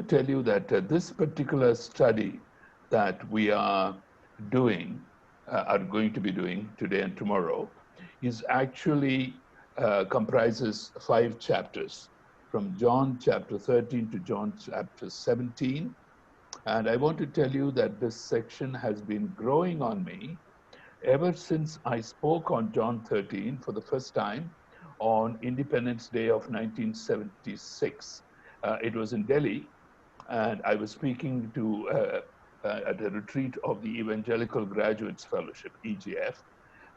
to tell you that this particular study that we are doing, are going to be doing today and tomorrow, is actually comprises 5 chapters from John chapter 13 to John chapter 17. And I want to tell you that this section has been growing on me ever since I spoke on John 13 for the first time on Independence Day of 1976. It was in Delhi, and I was speaking to at a retreat of the Evangelical Graduates Fellowship, EGF.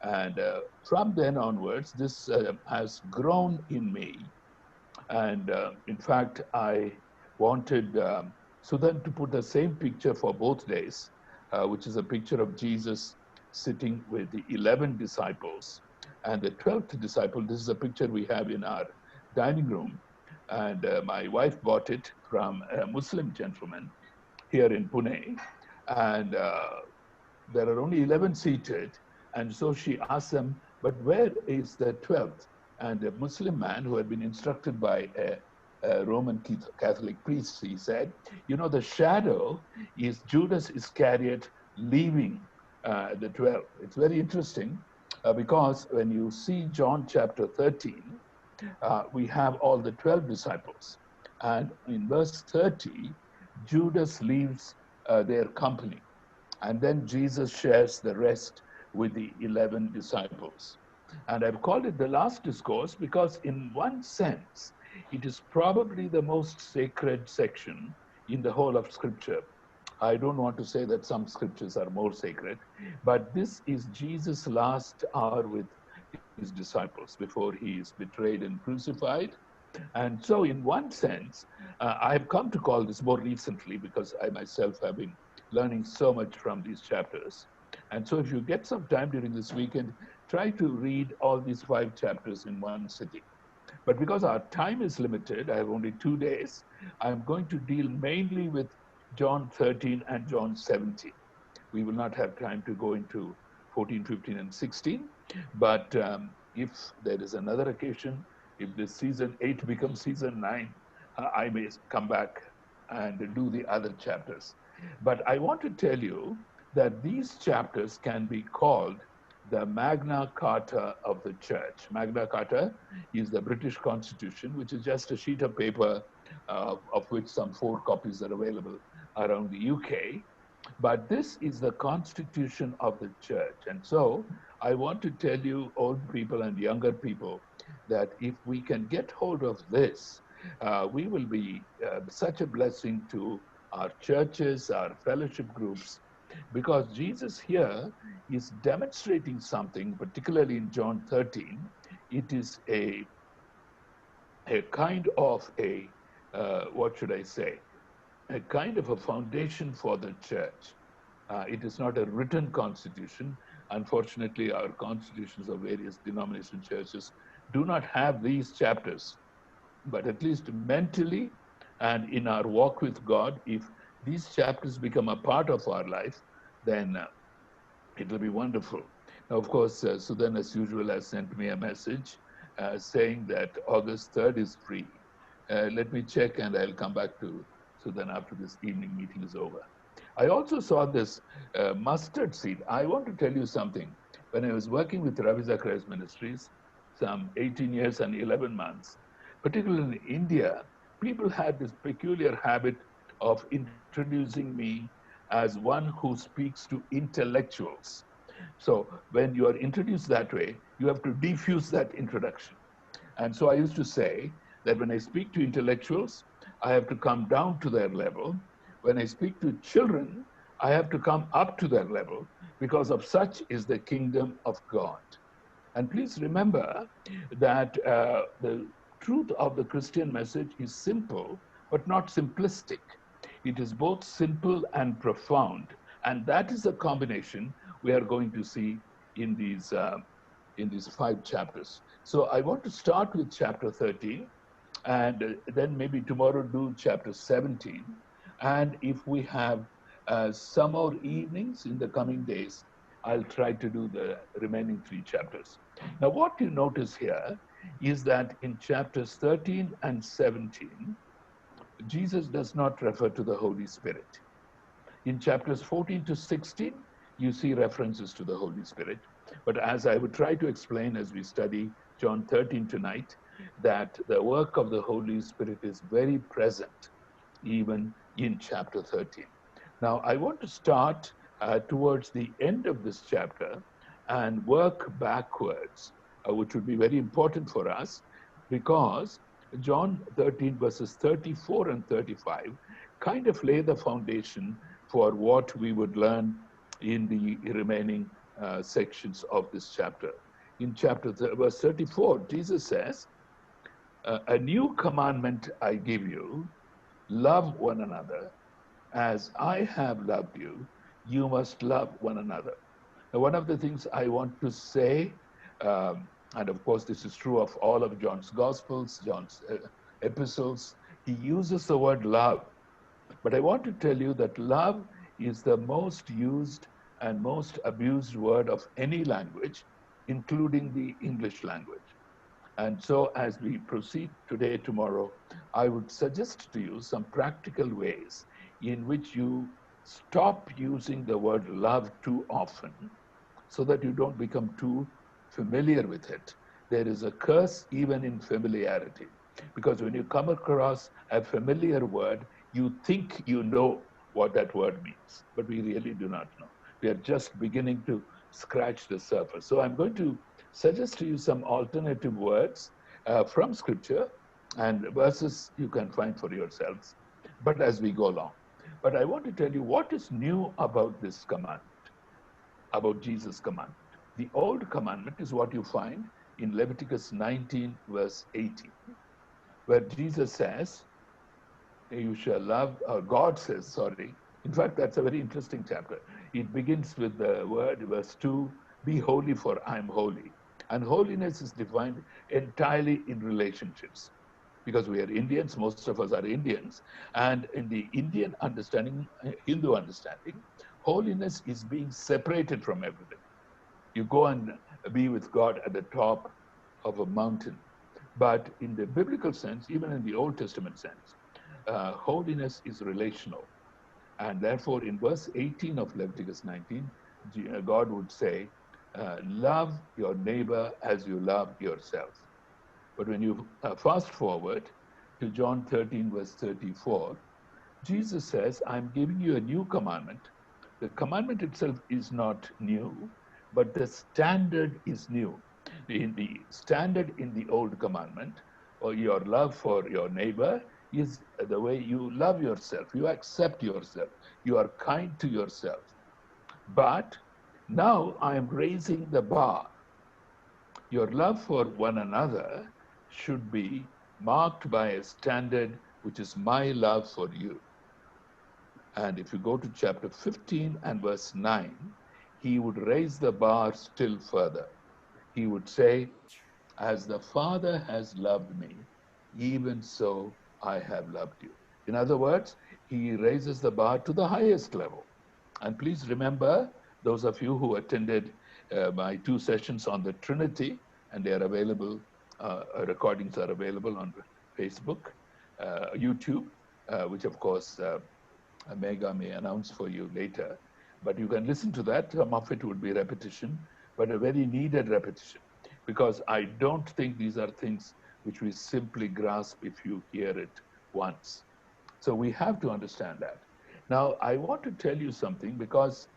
And from then onwards, this has grown in me. And in fact, I wanted Sudan to put the same picture for both days, which is a picture of Jesus sitting with the 11 disciples. And the 12th disciple, this is a picture we have in our dining room. And my wife bought it from a Muslim gentleman here in Pune. And there are only 11 seated. And so she asked them, but where is the 12th? And a Muslim man who had been instructed by a Roman Catholic priest, he said, you know, the shadow is Judas Iscariot leaving the 12. It's very interesting because when you see John chapter 13, we have all the 12 disciples. And in verse 30, Judas leaves their company. And then Jesus shares the rest with the 11 disciples. And I've called it the last discourse because, in one sense, it is probably the most sacred section in the whole of Scripture. I don't want to say that some scriptures are more sacred, but this is Jesus' last hour with his disciples before he is betrayed and crucified. And so, in one sense, I have come to call this more recently because I myself have been learning so much from these chapters. And so, if you get some time during this weekend, try to read all these 5 chapters in one sitting. But because our time is limited, I have only 2 days, I'm going to deal mainly with John 13 and John 17. We will not have time to go into 14, 15, and 16. But if there is another occasion, if this season 8 becomes season 9, I may come back and do the other chapters. But I want to tell you that these chapters can be called the Magna Carta of the Church. Magna Carta is the British Constitution, which is just a sheet of paper of which some 4 copies are available around the UK. But this is the constitution of the church. And so I want to tell you, old people and younger people, that if we can get hold of this, we will be such a blessing to our churches, our fellowship groups, because Jesus here is demonstrating something, particularly in John 13. It is a kind of what should I say, a kind of a foundation for the church. It is not a written constitution. Unfortunately, our constitutions of various denomination churches do not have these chapters. But at least mentally and in our walk with God, if these chapters become a part of our life, then it will be wonderful. Now, of course, Sudan, as usual, has sent me a message saying that August 3rd is free. Let me check and I'll come back to Sudan after this evening meeting is over. I also saw this mustard seed. I want to tell you something. When I was working with Ravi Zacharias Ministries, some 18 years and 11 months, particularly in India, people had this peculiar habit of introducing me as one who speaks to intellectuals. So when you are introduced that way, you have to diffuse that introduction. And so I used to say that when I speak to intellectuals, I have to come down to their level. When I speak to children, I have to come up to their level because of such is the kingdom of God. And please remember that the truth of the Christian message is simple, but not simplistic. It is both simple and profound. And that is the combination we are going to see in these 5 chapters. So I want to start with chapter 13 and then maybe tomorrow do chapter 17. And if we have some more evenings in the coming days, I'll try to do the remaining 3 chapters. Now, what you notice here is that in chapters 13 and 17, Jesus does not refer to the Holy Spirit. In chapters 14 to 16, you see references to the Holy Spirit. But as I would try to explain as we study John 13 tonight, that the work of the Holy Spirit is very present even in chapter 13. Now, I want to start towards the end of this chapter and work backwards, which would be very important for us because John 13, verses 34 and 35 kind of lay the foundation for what we would learn in the remaining sections of this chapter. In verse 34, Jesus says, a new commandment I give you, love one another. As I have loved you, you must love one another. Now, one of the things I want to say, and of course, this is true of all of John's Gospels, John's epistles, he uses the word love. But I want to tell you that love is the most used and most abused word of any language, including the English language. And so, as we proceed today, tomorrow, I would suggest to you some practical ways in which you stop using the word love too often so that you don't become too familiar with it. There is a curse even in familiarity, because when you come across a familiar word, you think you know what that word means, but we really do not know. We are just beginning to scratch the surface. So I'm going to suggest to you some alternative words from scripture and verses you can find for yourselves, but as we go along. But I want to tell you what is new about this command, about Jesus' commandment. The old commandment is what you find in Leviticus 19, verse 18, where Jesus says, you shall love, or God says, sorry. In fact, that's a very interesting chapter. It begins with the word, verse 2, be holy for I'm holy. And holiness is defined entirely in relationships. Because we are Indians, most of us are Indians. And in the Indian understanding, Hindu understanding, holiness is being separated from everything. You go and be with God at the top of a mountain. But in the biblical sense, even in the Old Testament sense, holiness is relational. And therefore, in verse 18 of Leviticus 19, God would say, love your neighbor as you love yourself. But when you fast forward to John 13, verse 34, Jesus says, I'm giving you a new commandment. The commandment itself is not new, but the standard is new. In the standard in the old commandment, or your love for your neighbor, is the way you love yourself. You accept yourself. You are kind to yourself. But now I am raising the bar. Your love for one another should be marked by a standard which is my love for you. And if you go to chapter 15 and verse 9, he would raise the bar still further. He would say, as the Father has loved me, even so I have loved you. In other words, he raises the bar to the highest level. And please remember, those of you who attended my 2 sessions on the Trinity, and they are available, recordings are available on Facebook, YouTube, which of course Mega may announce for you later. But you can listen to that. Some of it would be repetition, but a very needed repetition, because I don't think these are things which we simply grasp if you hear it once. So we have to understand that. Now, I want to tell you something, because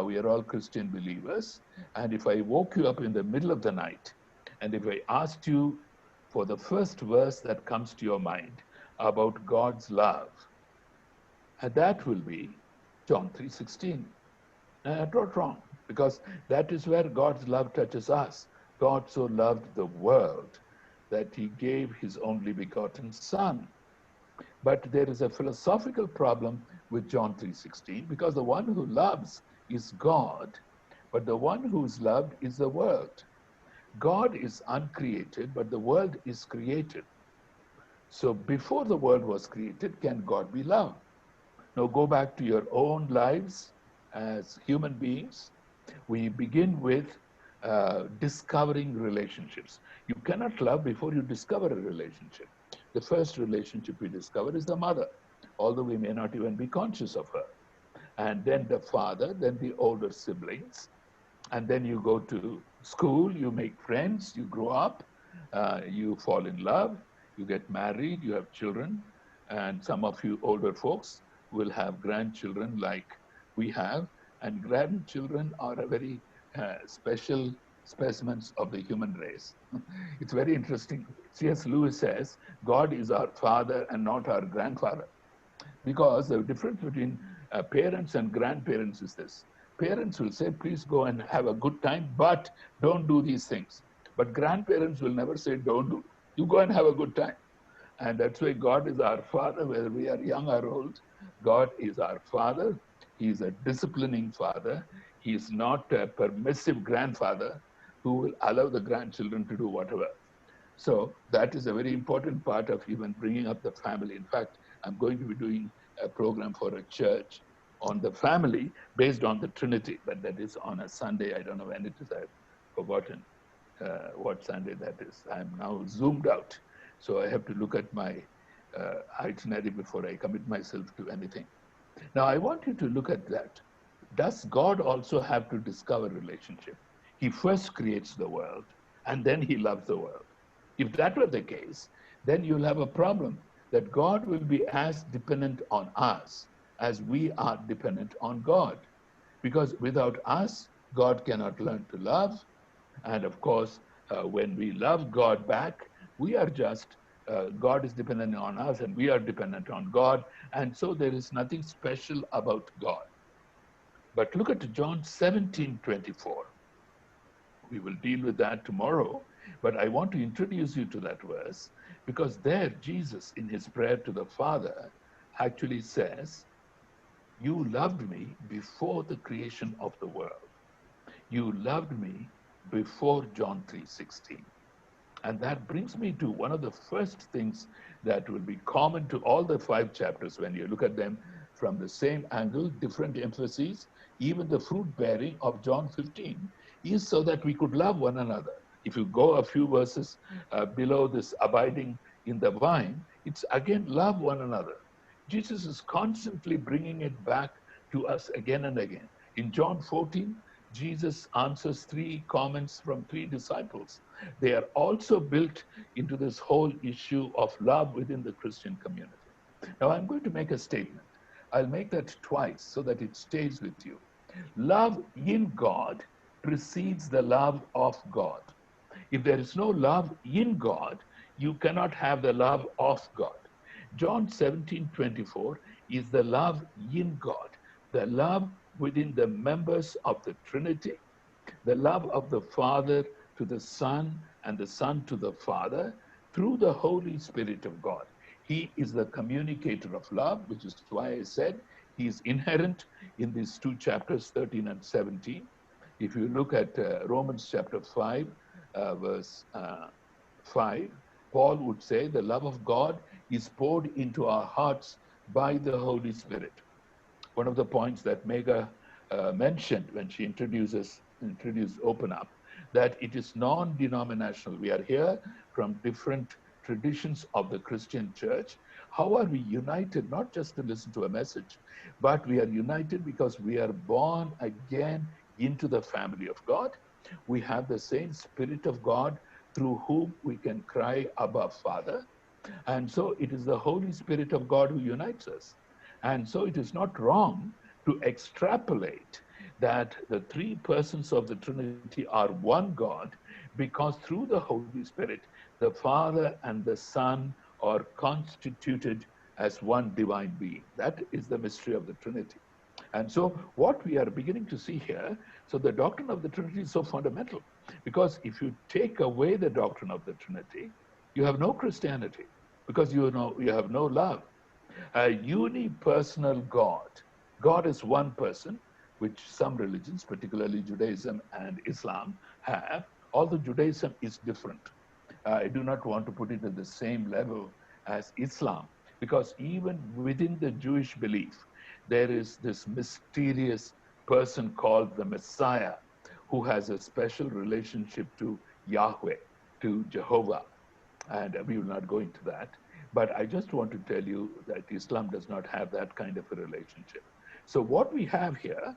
we are all Christian believers. And if I woke you up in the middle of the night, and if I asked you for the first verse that comes to your mind about God's love, and that will be John 3:16. Not wrong, because that is where God's love touches us. God so loved the world that he gave his only begotten Son. But there is a philosophical problem with John 3:16, because the one who loves is God, but the one who is loved is the world. God is uncreated, but the world is created. So before the world was created, can God be loved? Now go back to your own lives as human beings. We begin with discovering relationships. You cannot love before you discover a relationship. the first relationship we discover is the mother, although we may not even be conscious of her. And then the father, then the older siblings, and then you go to school, you make friends, you grow up, you fall in love, you get married, you have children, and some of you older folks will have grandchildren like we have, and grandchildren are a very special specimens of the human race. It's very interesting. C.S. Lewis says, God is our father and not our grandfather. Because the difference between parents and grandparents is this. Parents will say, please go and have a good time, but don't do these things. But grandparents will never say, don't do. You go and have a good time. And that's why God is our father, whether we are young or old. God is our father. He is a disciplining father. He is not a permissive grandfather who will allow the grandchildren to do whatever. So that is a very important part of even bringing up the family. In fact, I'm going to be doing a program for a church on the family based on the Trinity, but that is on a Sunday. I don't know when it is. I've forgotten what Sunday that is. I'm now zoomed out. So I have to look at my itinerary before I commit myself to anything. Now, I want you to look at that. Does God also have to discover relationship? He first creates the world and then he loves the world. If that were the case, then you'll have a problem that God will be as dependent on us as we are dependent on God. Because without us, God cannot learn to love. And of course, when we love God back, we are just, God is dependent on us and we are dependent on God. And so there is nothing special about God. But look at John 17:24. We will deal with that tomorrow. But I want to introduce you to that verse because there Jesus, in his prayer to the Father, actually says, you loved me before the creation of the world. You loved me before John 3:16. And that brings me to one of the first things that will be common to all the 5 chapters when you look at them from the same angle, different emphases. Even the fruit bearing of John 15 is so that we could love one another. If you go a few verses below this abiding in the vine, it's again love one another. Jesus is constantly bringing it back to us again and again. In John 14, Jesus answers 3 comments from 3 disciples. They are also built into this whole issue of love within the Christian community. Now, I'm going to make a statement. I'll make that twice so that it stays with you. Love in God precedes the love of God. If there is no love in God, you cannot have the love of God. John 17:24 is the love in God, the love within the members of the Trinity, the love of the Father to the Son and the Son to the Father through the Holy Spirit of God. He is the communicator of love, which is why I said he is inherent in these 2 chapters, 13 and 17. If you look at Romans chapter 5, verse 5, Paul would say the love of God is poured into our hearts by the Holy Spirit. One of the points that Megha mentioned when she introduced Open Up, that it is non-denominational. We are here from different traditions of the Christian church. How are we united? Not just to listen to a message, but we are united because we are born again into the family of God. We have the same Spirit of God through whom we can cry, Abba, Father. And so it is the Holy Spirit of God who unites us. And so it is not wrong to extrapolate that the 3 persons of the Trinity are one God, because through the Holy Spirit, the Father and the Son are constituted as one divine being. That is the mystery of the Trinity. And so what we are beginning to see here, so the doctrine of the Trinity is so fundamental, because if you take away the doctrine of the Trinity, you have no Christianity, because you have no love. A unipersonal God. God is one person, which some religions, particularly Judaism and Islam, have, although Judaism is different. I do not want to put it at the same level as Islam, because even within the Jewish belief, there is this mysterious person called the Messiah who has a special relationship to Yahweh, to Jehovah. And we will not go into that. But I just want to tell you that Islam does not have that kind of a relationship. So, what we have here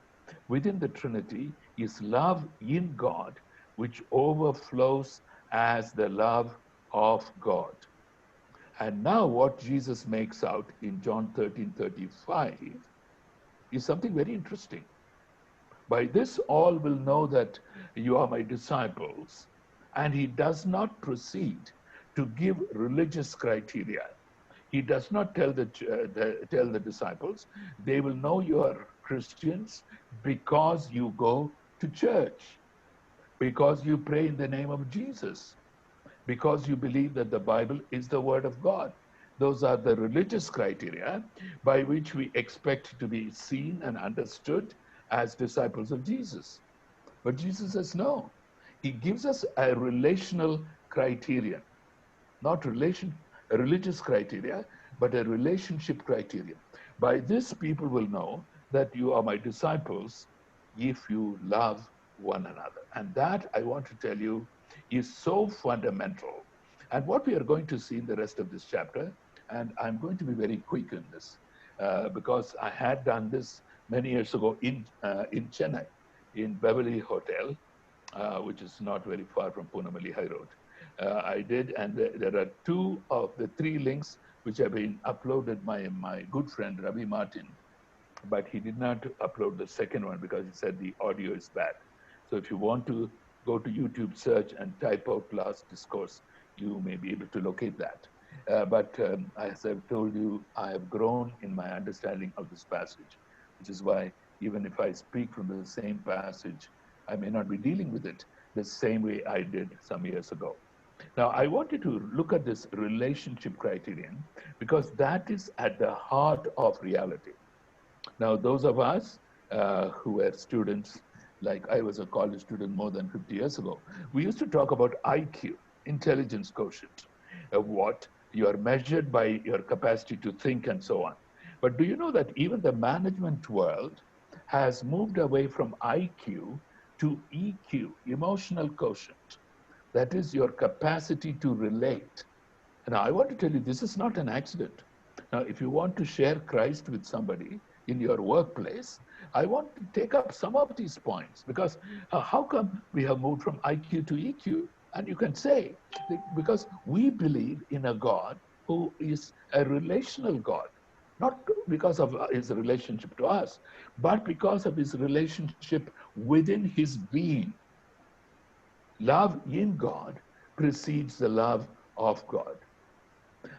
within the Trinity is love in God, which overflows as the love of God. And now, what Jesus makes out in John 13:35 is something very interesting. By this, all will know that you are my disciples. And he does not proceed to give religious criteria. He does not tell tell the disciples, they will know you are Christians because you go to church, because you pray in the name of Jesus, because you believe that the Bible is the Word of God. Those are the religious criteria by which we expect to be seen and understood as disciples of Jesus. But Jesus says no. He gives us a relational criterion, not a religious criteria, but a relationship criterion. By this, people will know that you are my disciples if you love one another. And that, I want to tell you, is so fundamental. And what we are going to see in the rest of this chapter, and I'm going to be very quick in this, because I had done this many years ago in Chennai, in Beverly Hotel, which is not very far from Punamali High Road. I did, and there are two of the three links which have been uploaded by my good friend Ravi Martin, but he did not upload the second one because he said the audio is bad. So if you want to go to YouTube search and type out Last Discourse, you may be able to locate that. But as I've told you, I have grown in my understanding of this passage, which is why even if I speak from the same passage, I may not be dealing with it the same way I did some years ago. Now, I wanted to look at this relationship criterion because that is at the heart of reality. Now, those of us who were students, like I was a college student more than 50 years ago, we used to talk about IQ, intelligence quotient, what you are measured by your capacity to think and so on. But do you know that even the management world has moved away from IQ to EQ, emotional quotient? That is your capacity to relate. Now, I want to tell you, this is not an accident. Now, if you want to share Christ with somebody in your workplace, I want to take up some of these points because how come we have moved from IQ to EQ? And you can say, because we believe in a God who is a relational God, not because of his relationship to us, but because of his relationship within his being. Love in God precedes the love of God.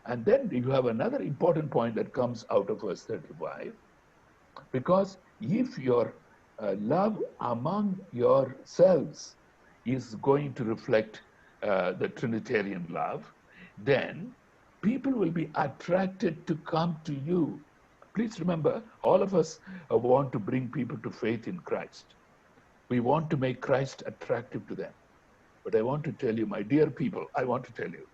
And then you have another important point that comes out of verse 35, because if your love among yourselves is going to reflect the Trinitarian love, then people will be attracted to come to you. Please remember, all of us want to bring people to faith in Christ. We want to make Christ attractive to them. But I want to tell you, my dear people, I want to tell you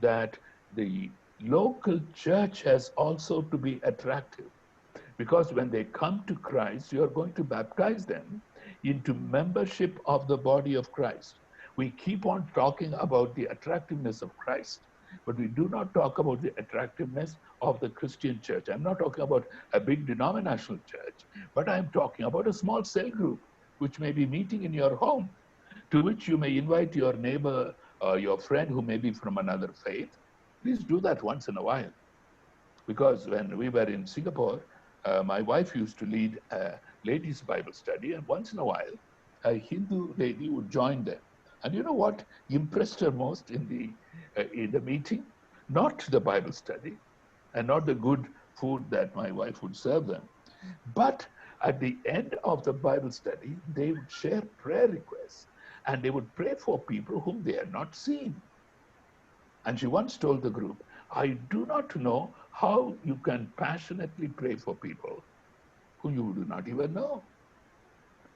that the local church has also to be attractive. Because when they come to Christ, you are going to baptize them into membership of the body of Christ. We keep on talking about the attractiveness of Christ, but we do not talk about the attractiveness of the Christian church. I'm not talking about a big denominational church, but I'm talking about a small cell group, which may be meeting in your home, to which you may invite your neighbor or your friend who may be from another faith. Please do that once in a while. Because when we were in Singapore, my wife used to lead a ladies' Bible study, and once in a while, a Hindu lady would join them. And you know what impressed her most in the meeting? Not the Bible study, and not the good food that my wife would serve them, but at the end of the Bible study, they would share prayer requests, and they would pray for people whom they had not seen. And she once told the group, I do not know how you can passionately pray for people who you do not even know.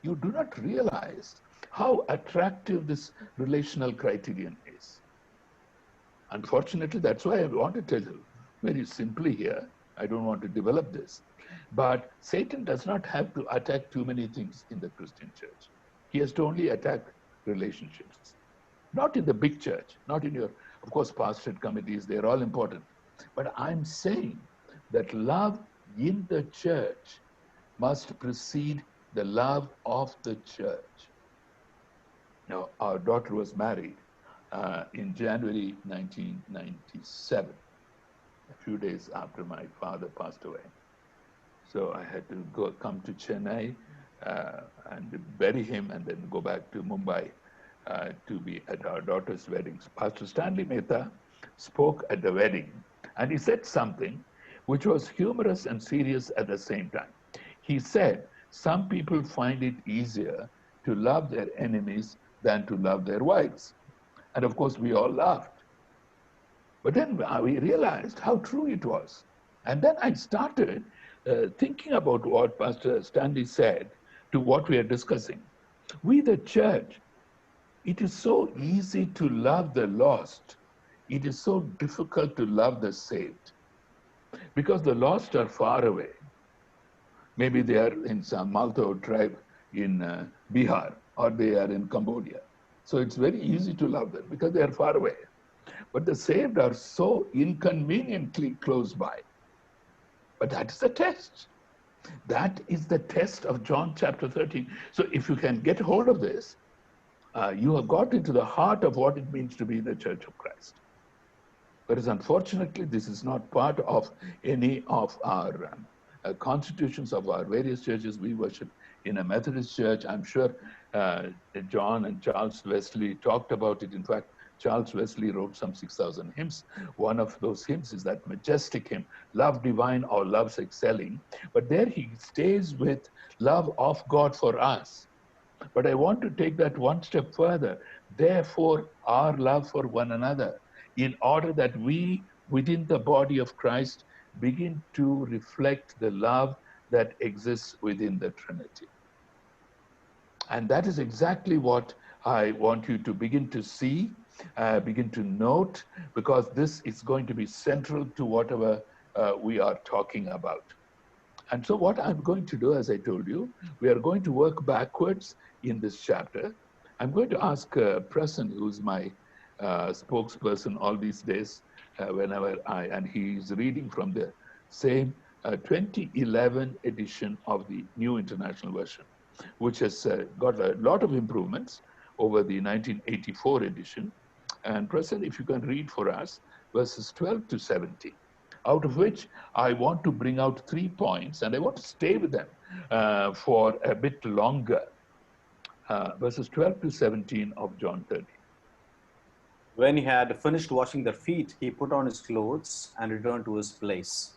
You do not realize how attractive this relational criterion is. Unfortunately, that's why I want to tell you very simply here. I don't want to develop this. But Satan does not have to attack too many things in the Christian church. He has to only attack relationships. Not in the big church, not in your, of course, pastorate committees, they're all important. But I'm saying that love in the church must precede the love of the church. Now, our daughter was married in January 1997, a few days after my father passed away. So I had to come to Chennai and bury him and then go back to Mumbai to be at our daughter's weddings. Pastor Stanley Mehta spoke at the wedding and he said something which was humorous and serious at the same time. He said, some people find it easier to love their enemies than to love their wives. And of course, we all laughed. But then we realized how true it was. And then I started thinking about what Pastor Stanley said to what we are discussing. We, the church, it is so easy to love the lost. It is so difficult to love the saved because the lost are far away. Maybe they are in some Malto tribe in Bihar or they are in Cambodia. So it's very easy to love them because they are far away. But the saved are so inconveniently close by. But that is the test. That is the test of John chapter 13. So if you can get hold of this, you have got into the heart of what it means to be the Church of Christ. Whereas unfortunately, this is not part of any of our constitutions of our various churches. We worship in a Methodist church. I'm sure John and Charles Wesley talked about it. In fact, Charles Wesley wrote some 6,000 hymns. One of those hymns is that majestic hymn, Love Divine or Love's Excelling. But there he stays with love of God for us. But I want to take that one step further. Therefore, our love for one another, in order that we, within the body of Christ, begin to reflect the love that exists within the Trinity. And that is exactly what I want you to begin to see, begin to note, because this is going to be central to whatever we are talking about. And so what I'm going to do, as I told you, we are going to work backwards in this chapter. I'm going to ask Prasan, who's my spokesperson all these days, and he's reading from the same 2011 edition of the New International Version, which has got a lot of improvements over the 1984 edition. And Prasan, if you can read for us verses 12 to 17. Out of which I want to bring out 3 points, and I want to stay with them for a bit longer. Verses 12 to 17 of John 13. When he had finished washing their feet, he put on his clothes and returned to his place.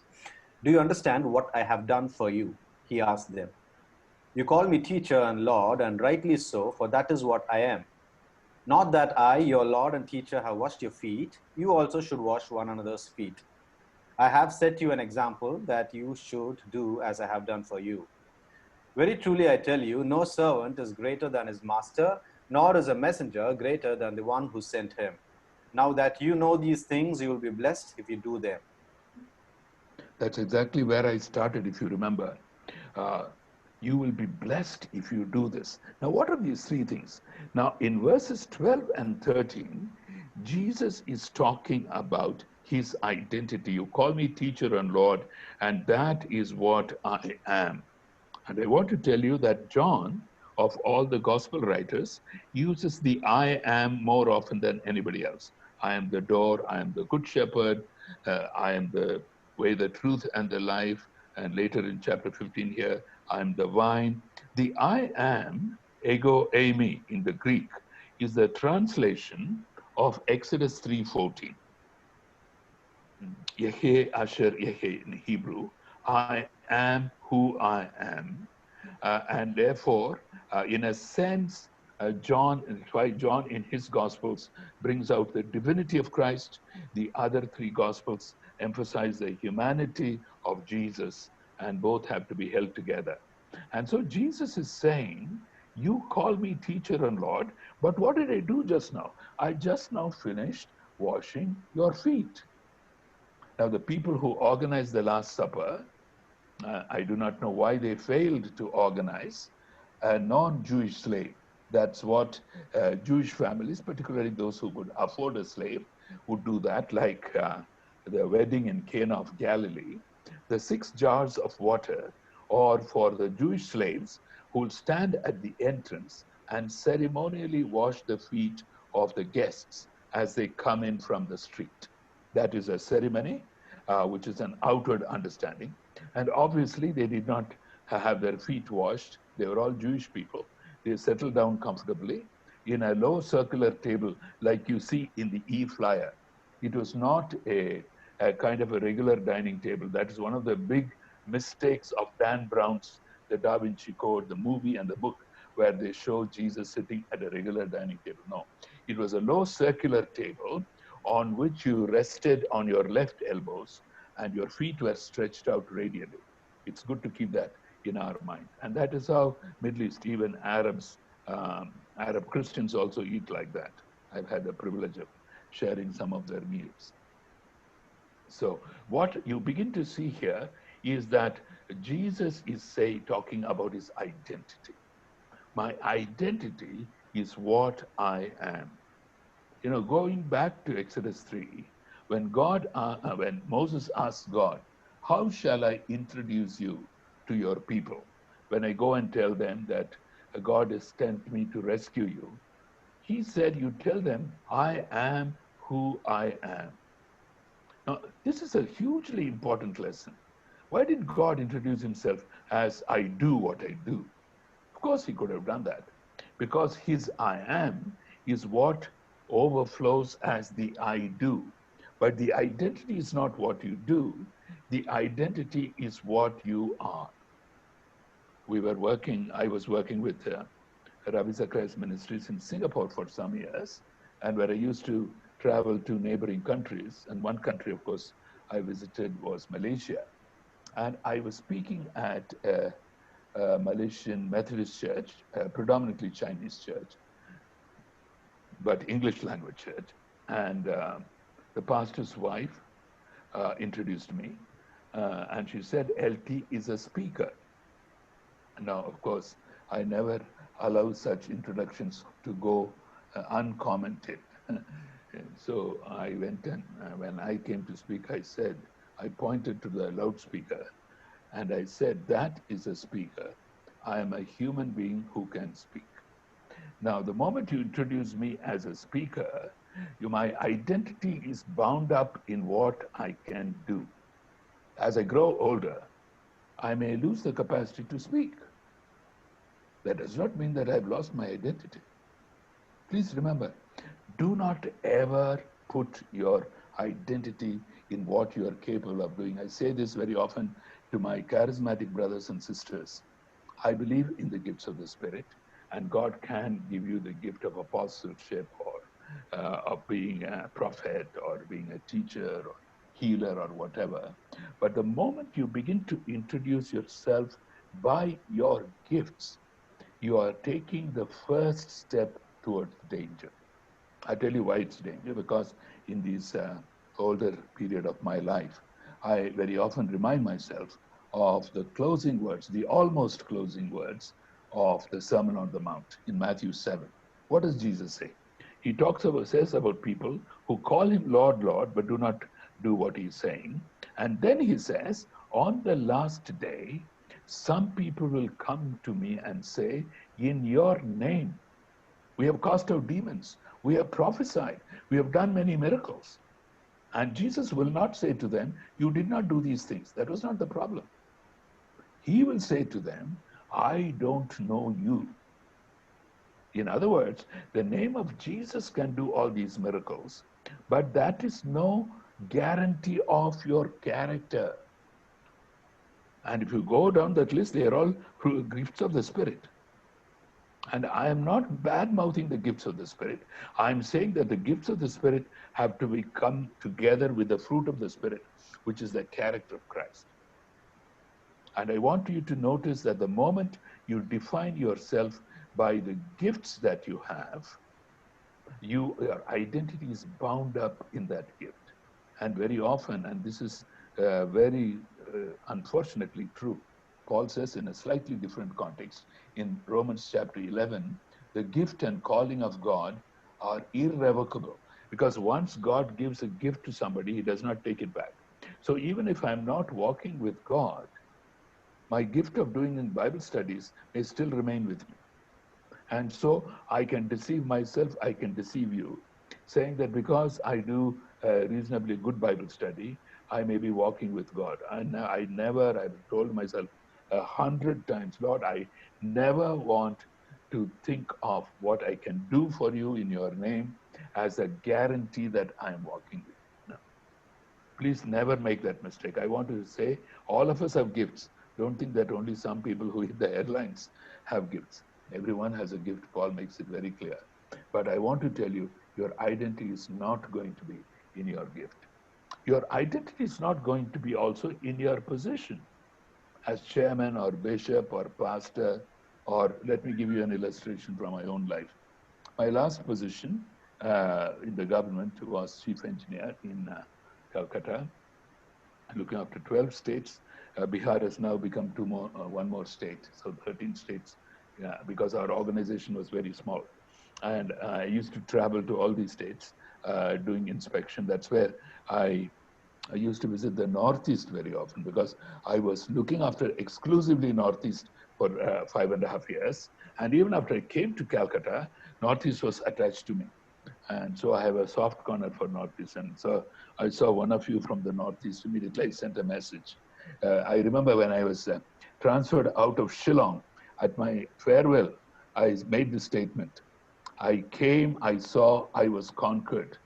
Do you understand what I have done for you? He asked them. You call me teacher and Lord, and rightly so, for that is what I am. Not that I, your Lord and teacher, have washed your feet, you also should wash one another's feet. I have set you an example that you should do as I have done for you. Very truly I tell you, no servant is greater than his master, nor is a messenger greater than the one who sent him. Now that you know these things, you will be blessed if you do them. That's exactly where I started, if you remember. You will be blessed if you do this. Now, what are these 3 things? Now, in verses 12 and 13, Jesus is talking about his identity. You call me teacher and Lord, and that is what I am. And I want to tell you that John, of all the gospel writers, uses the I am more often than anybody else. I am the door, I am the good shepherd, I am the way, the truth, and the life. And later in chapter 15 here, I am the vine. The I am, ego eimi in the Greek, is the translation of Exodus 3:14. Yehe Asher Yehe in Hebrew, I am who I am. And therefore, in a sense, John in his Gospels brings out the divinity of Christ. The other 3 Gospels emphasize the humanity of Jesus, and both have to be held together. And so Jesus is saying, you call me teacher and Lord, but what did I do just now? I just now finished washing your feet. Now, the people who organized the Last Supper, I do not know why they failed to organize a non-Jewish slave. That's what Jewish families, particularly those who could afford a slave, would do that, like the wedding in Cana of Galilee, the 6 jars of water are for the Jewish slaves who will stand at the entrance and ceremonially wash the feet of the guests as they come in from the street. That is a ceremony, which is an outward understanding. And obviously, they did not have their feet washed. They were all Jewish people. They settled down comfortably in a low circular table like you see in the e-flyer. It was not a kind of a regular dining table. That is one of the big mistakes of Dan Brown's The Da Vinci Code, the movie and the book, where they show Jesus sitting at a regular dining table. No, it was a low circular table on which you rested on your left elbows and your feet were stretched out radially. It's good to keep that in our mind. And that is how Middle East, even Arab Christians also eat like that. I've had the privilege of sharing some of their meals. So what you begin to see here is that Jesus is talking about his identity. My identity is what I am. You know, going back to Exodus 3, when when Moses asked God, how shall I introduce you to your people? When I go and tell them that God has sent me to rescue you, he said, you tell them, I am who I am. Now, this is a hugely important lesson. Why did God introduce himself as I do what I do? Of course, he could have done that because his I am is what overflows as the I do. But the identity is not what you do, the identity is what you are. I was working with Ravi Zacharias Ministries in Singapore for some years, and where I used to travel to neighboring countries. And one country, of course, I visited was Malaysia. And I was speaking at a Malaysian Methodist church, a predominantly Chinese church, but English language church. And the pastor's wife introduced me, and she said, LT is a speaker. Now, of course, I never allow such introductions to go uncommented. So I went and when I came to speak, I pointed to the loudspeaker and I said, that is a speaker. I am a human being who can speak. Now, the moment you introduce me as a speaker, my identity is bound up in what I can do. As I grow older, I may lose the capacity to speak. That does not mean that I've lost my identity. Please remember, do not ever put your identity in what you are capable of doing. I say this very often to my charismatic brothers and sisters. I believe in the gifts of the Spirit, and God can give you the gift of apostleship or of being a prophet or being a teacher or healer or whatever. But the moment you begin to introduce yourself by your gifts, you are taking the first step towards danger. I tell you why it's danger, because in this older period of my life, I very often remind myself of the closing words, the almost closing words of the Sermon on the Mount in Matthew 7. What does Jesus say? He says about people who call him Lord, Lord, but do not do what he's saying. And then he says, on the last day, some people will come to me and say, in your name, we have cast out demons, we have prophesied, we have done many miracles. And Jesus will not say to them, you did not do these things. That was not the problem. He will say to them, I don't know you. In other words, the name of Jesus can do all these miracles, but that is no guarantee of your character. And if you go down that list, they are all gifts of the Spirit. And I am not bad-mouthing the gifts of the Spirit. I'm saying that the gifts of the Spirit have to come together with the fruit of the Spirit, which is the character of Christ. And I want you to notice that the moment you define yourself by the gifts that you have, your identity is bound up in that gift. And very often, and this is very unfortunately true, Paul says in a slightly different context, in Romans chapter 11, the gift and calling of God are irrevocable. Because once God gives a gift to somebody, he does not take it back. So even if I'm not walking with God, my gift of doing in Bible studies may still remain with me. And so I can deceive myself, I can deceive you, saying that because I do a reasonably good Bible study, I may be walking with God. And I've told myself 100 times, Lord, I never want to think of what I can do for you in your name as a guarantee that I'm walking with you. No. Please never make that mistake. I want to say all of us have gifts. Don't think that only some people who hit the headlines have gifts. Everyone has a gift. Paul makes it very clear. But I want to tell you, your identity is not going to be in your gift. Your identity is not going to be also in your position as chairman or bishop or pastor, or let me give you an illustration from my own life. My last position in the government was chief engineer in Calcutta, looking after 12 states. Bihar has now become one more state, so 13 states, because our organization was very small. And I used to travel to all these states doing inspection. That's where I used to visit the Northeast very often because I was looking after exclusively Northeast for 5.5 years. And even after I came to Calcutta, Northeast was attached to me. And so I have a soft corner for Northeast. And so I saw one of you from the Northeast. Immediately I sent a message. I remember when I was transferred out of Shillong at my farewell, I made this statement. I came, I saw, I was conquered.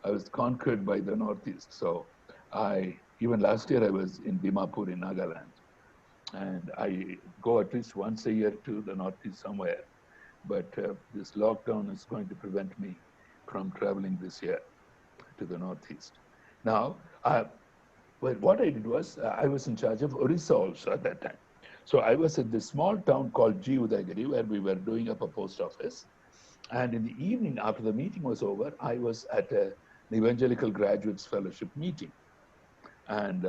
I was conquered by the Northeast. So even last year I was in Dimapur in Nagaland. And I go at least once a year to the Northeast somewhere. But this lockdown is going to prevent me from traveling this year to the Northeast. Now, well, what I did was I was in charge of Orissa also at that time. So I was at this small town called G. Udayagiri where we were doing up a post office. And in the evening, after the meeting was over, I was at an Evangelical Graduates Fellowship meeting. And,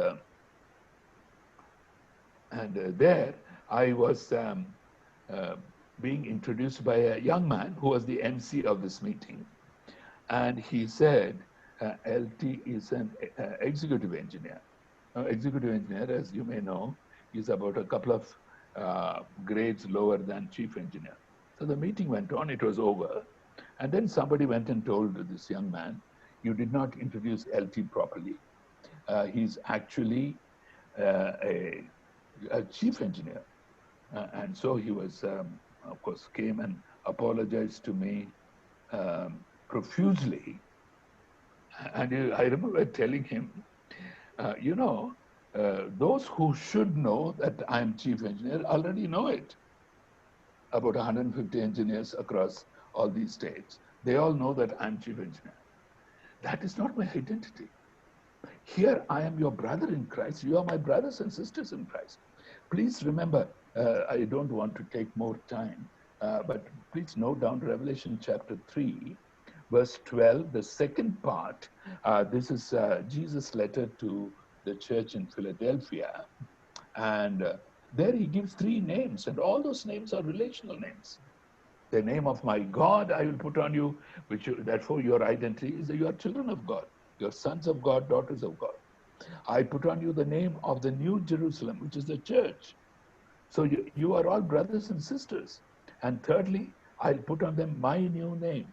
there I was being introduced by a young man who was the MC of this meeting. And he said, LT is an executive engineer. Executive engineer, as you may know, is about a couple of grades lower than chief engineer. So the meeting went on, it was over. And then somebody went and told this young man, you did not introduce LT properly. He's actually a chief engineer. And so he was, of course, came and apologized to me profusely. And I remember telling him, those who should know that I'm chief engineer already know it. About 150 engineers across all these states, they all know that I'm chief engineer. That is not my identity. Here I am your brother in Christ. You are my brothers and sisters in Christ. Please remember, I don't want to take more time, but please note down Revelation chapter 3, verse 12, the second part. This is Jesus' letter to the church in Philadelphia. And there he gives 3 names, and all those names are relational names. The name of my God I will put on you, therefore your identity is that you are children of God. You're sons of God, daughters of God. I put on you the name of the New Jerusalem, which is the church. So you are all brothers and sisters. And thirdly, I'll put on them my new name.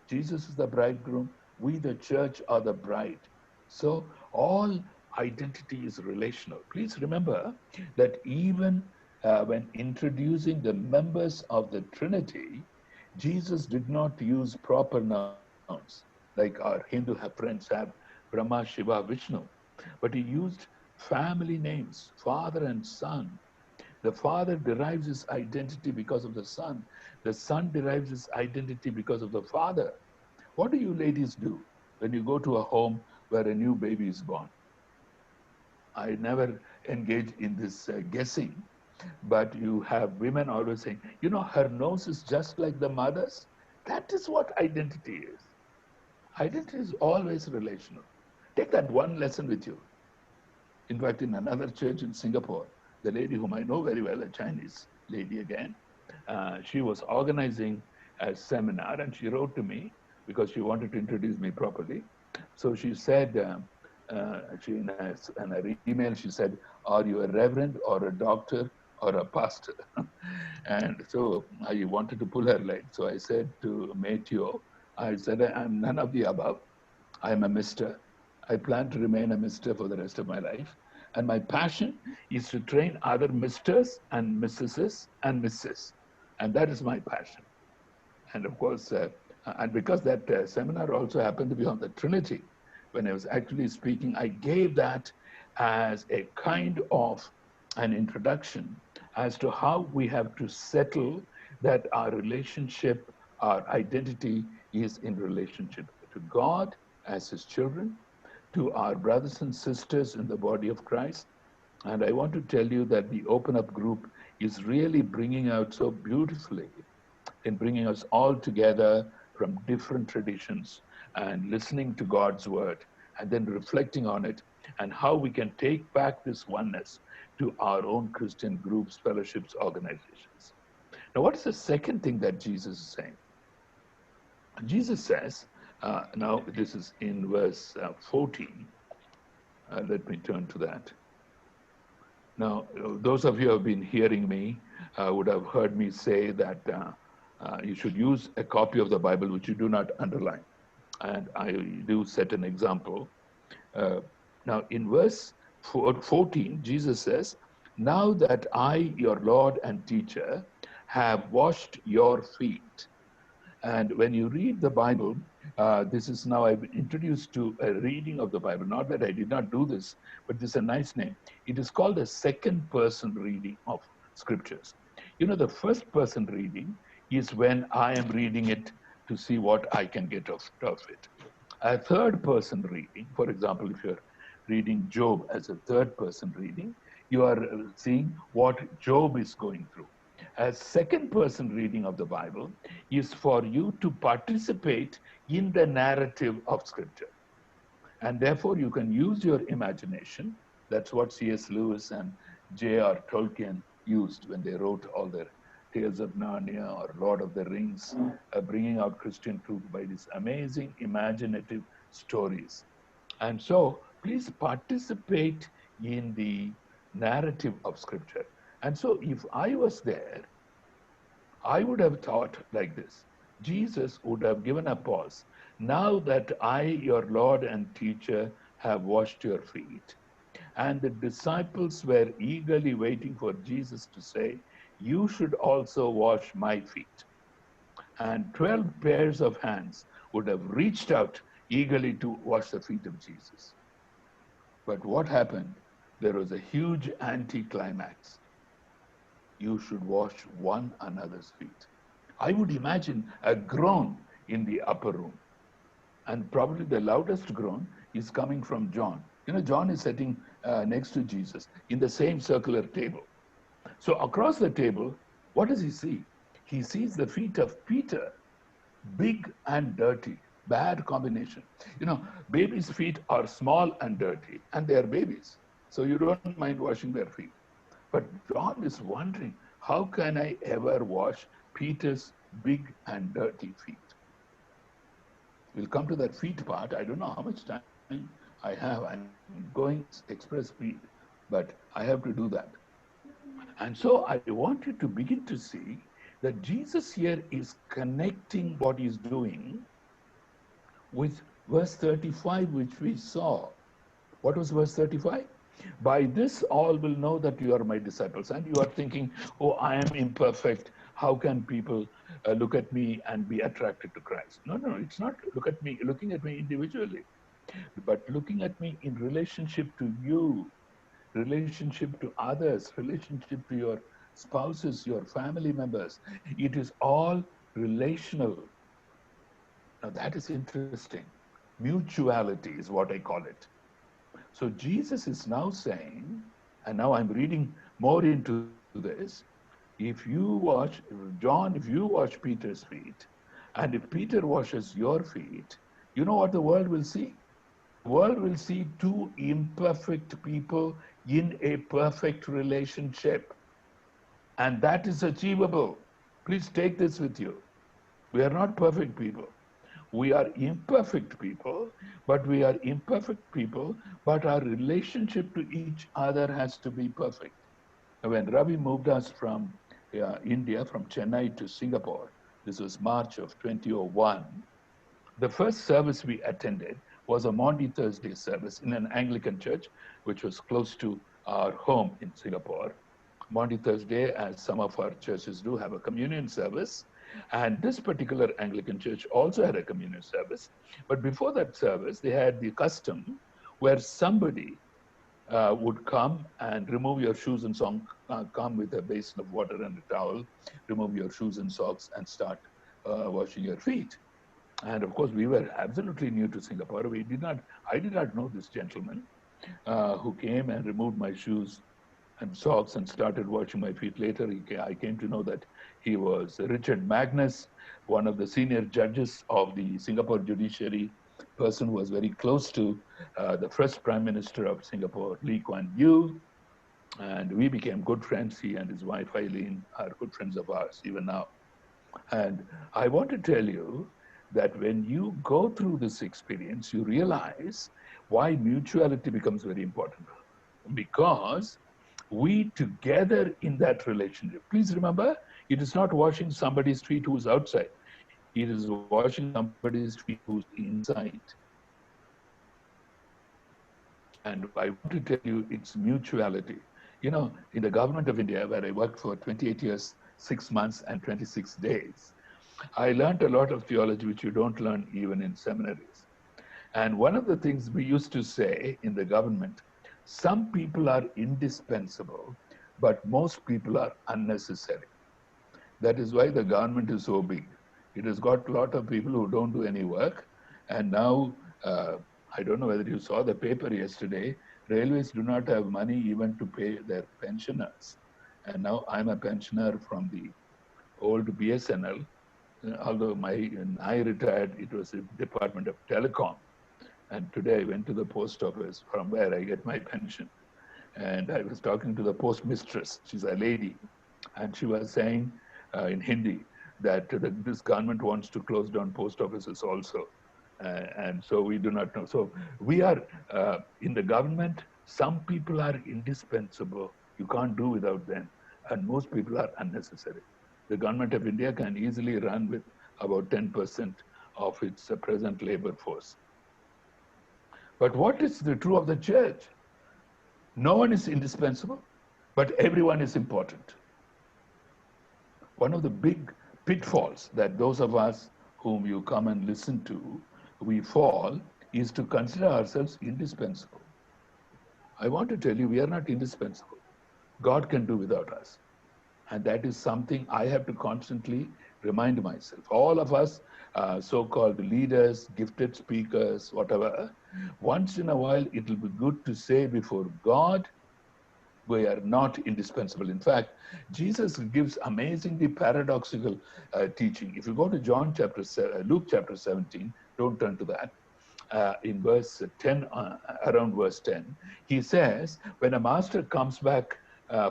Jesus is the bridegroom. We, the church, are the bride. So all identity is relational. Please remember that even when introducing the members of the Trinity, Jesus did not use proper nouns like our Hindu friends have Brahma, Shiva, Vishnu, but he used family names, father and son. The father derives his identity because of the son. The son derives his identity because of the father. What do you ladies do when you go to a home where a new baby is born? I never engage in this guessing, but you have women always saying, her nose is just like the mother's. That is what identity is. Identity is always relational. Take that one lesson with you. In fact, in another church in Singapore, the lady whom I know very well, a Chinese lady again, she was organizing a seminar and she wrote to me, because she wanted to introduce me properly. So she said, in her email, she said, "Are you a reverend or a doctor or a pastor?" And so I wanted to pull her leg. So I said to Matthew, I said, "I'm none of the above. I'm a mister. I plan to remain a mister for the rest of my life. And my passion is to train other misters and missuses and misses. And that is my passion." And of course, and because that seminar also happened to be on the Trinity, when I was actually speaking, I gave that as a kind of an introduction as to how we have to settle that our relationship, our identity is in relationship to God as His children, to our brothers and sisters in the body of Christ. And I want to tell you that the Open Up group is really bringing out so beautifully in bringing us all together from different traditions and listening to God's word and then reflecting on it and how we can take back this oneness to our own Christian groups, fellowships, organizations. Now, what is the second thing that Jesus is saying? Jesus says, now this is in verse 14. Let me turn to that. Now, those of you who have been hearing me would have heard me say that you should use a copy of the Bible which you do not underline. And I do set an example. Uh, now, in verse 14, Jesus says, "Now that I, your Lord and teacher, have washed your feet." And when you read the Bible, this is now I've been introduced to a reading of the Bible. Not that I did not do this, but this is a nice name. It is called a second person reading of scriptures. You know, the first person reading is when I am reading it to see what I can get of it. A third person reading, for example, if you're reading Job as a third person reading, you are seeing what Job is going through. A second person reading of the Bible is for you to participate in the narrative of Scripture. And therefore, you can use your imagination. That's what C.S. Lewis and J.R. Tolkien used when they wrote all their Tales of Narnia or Lord of the Rings, bringing out Christian truth by these amazing imaginative stories. And so, please participate in the narrative of Scripture. And so, if I was there, I would have thought like this. Jesus would have given a pause. Now that I, your Lord and teacher, have washed your feet. And the disciples were eagerly waiting for Jesus to say, "You should also wash my feet." And 12 pairs of hands would have reached out eagerly to wash the feet of Jesus. But what happened? There was a huge anticlimax. "You should wash one another's feet." I would imagine a groan in the upper room. And probably the loudest groan is coming from John. You know, John is sitting next to Jesus in the same circular table. So across the table, what does he see? He sees the feet of Peter, big and dirty, bad combination. You know, babies' feet are small and dirty, and they are babies. So you don't mind washing their feet. But John is wondering, how can I ever wash Peter's big and dirty feet? We'll come to that feet part. I don't know how much time I have. I'm going express speed, but I have to do that. And so I want you to begin to see that Jesus here is connecting what he's doing with verse 35, which we saw. What was verse 35? "By this all will know that you are my disciples." And you are thinking, "Oh, I am imperfect. How can people look at me and be attracted to Christ?" No, no, it's not looking at me individually, but looking at me in relationship to you, relationship to others, relationship to your spouses, your family members. It is all relational. Now that is interesting. Mutuality is what I call it. So Jesus is now saying, and now I'm reading more into this. If you wash, John, if you wash Peter's feet, and if Peter washes your feet, you know what the world will see? The world will see two imperfect people in a perfect relationship. And that is achievable. Please take this with you. We are not perfect people. We are imperfect people, but our relationship to each other has to be perfect. When Ravi moved us from India, from Chennai to Singapore, this was March of 2001, the first service we attended was a Maundy Thursday service in an Anglican church, which was close to our home in Singapore. Maundy Thursday, as some of our churches do, have a communion service. And this particular Anglican church also had a communion service. But before that service, they had the custom where somebody would come and remove your shoes and socks, come with a basin of water and a towel, remove your shoes and socks, and start washing your feet. And of course, we were absolutely new to Singapore. I did not know this gentleman who came and removed my shoes and socks and started washing my feet. Later, I came to know that he was Richard Magnus, one of the senior judges of the Singapore judiciary, person who was very close to the first Prime Minister of Singapore, Lee Kuan Yew. And we became good friends. He and his wife, Eileen, are good friends of ours even now. And I want to tell you that when you go through this experience, you realize why mutuality becomes very important. Because we together in that relationship, please remember, it is not washing somebody's feet who's outside. It is washing somebody's feet who's inside. And I want to tell you, it's mutuality. You know, in the government of India, where I worked for 28 years, 6 months, and 26 days, I learned a lot of theology which you don't learn even in seminaries. And one of the things we used to say in the government, some people are indispensable, but most people are unnecessary. That is why the government is so big. It has got a lot of people who don't do any work. And now, I don't know whether you saw the paper yesterday, railways do not have money even to pay their pensioners. And now I'm a pensioner from the old BSNL. Although when I retired, it was the Department of Telecom. And today I went to the post office from where I get my pension. And I was talking to the postmistress. She's a lady. And she was saying in Hindi that this government wants to close down post offices also. And so we do not know. So we are in the government, some people are indispensable. You can't do without them. And most people are unnecessary. The government of India can easily run with about 10% of its present labor force. But what is the true of the church? No one is indispensable, but everyone is important. One of the big pitfalls that those of us whom you come and listen to, we fall, is to consider ourselves indispensable. I want to tell you, we are not indispensable. God can do without us. And that is something I have to constantly remind myself. All of us, so-called leaders, gifted speakers, whatever, once in a while, it will be good to say before God, we are not indispensable. In fact, Jesus gives amazingly paradoxical teaching. If you go to Luke chapter 17, don't turn to that. In verse 10, around verse 10, he says, when a master comes back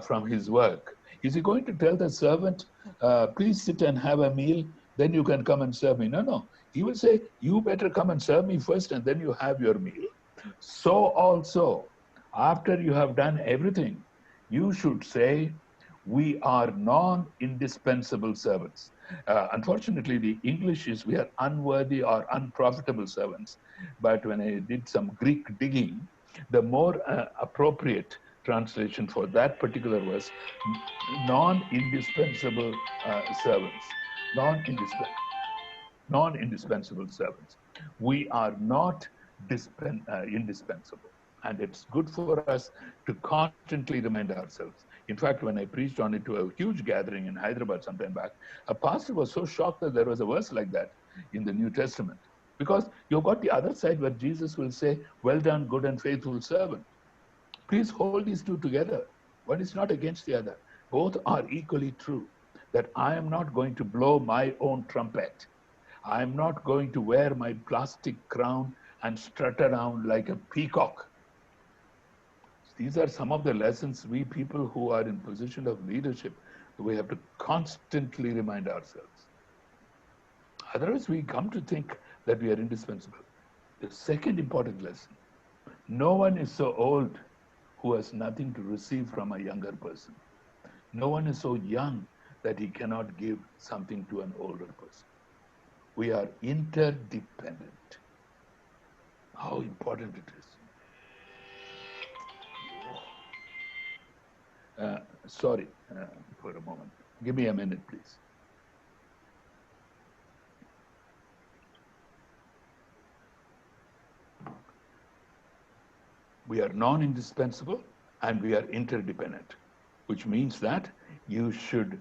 from his work, is he going to tell the servant, please sit and have a meal, then you can come and serve me? No, no. He will say, you better come and serve me first, and then you have your meal. So also, after you have done everything, you should say, we are non-indispensable servants. Unfortunately, the English is, we are unworthy or unprofitable servants. But when I did some Greek digging, the more appropriate translation for that particular verse, non-indispensable servants, non-indispensable servants. We are not indispensable. And it's good for us to constantly remind ourselves. In fact, when I preached on it to a huge gathering in Hyderabad some time back, a pastor was so shocked that there was a verse like that in the New Testament. Because you've got the other side where Jesus will say, well done, good and faithful servant. Please hold these two together. One is not against the other. Both are equally true. That I am not going to blow my own trumpet. I am not going to wear my plastic crown and strut around like a peacock. These are some of the lessons we people who are in position of leadership, we have to constantly remind ourselves. Otherwise, we come to think that we are indispensable. The second important lesson, no one is so old who has nothing to receive from a younger person. No one is so young that he cannot give something to an older person. We are interdependent. How important it is. Sorry for a moment. Give me a minute, please. We are non-indispensable and we are interdependent, which means that you should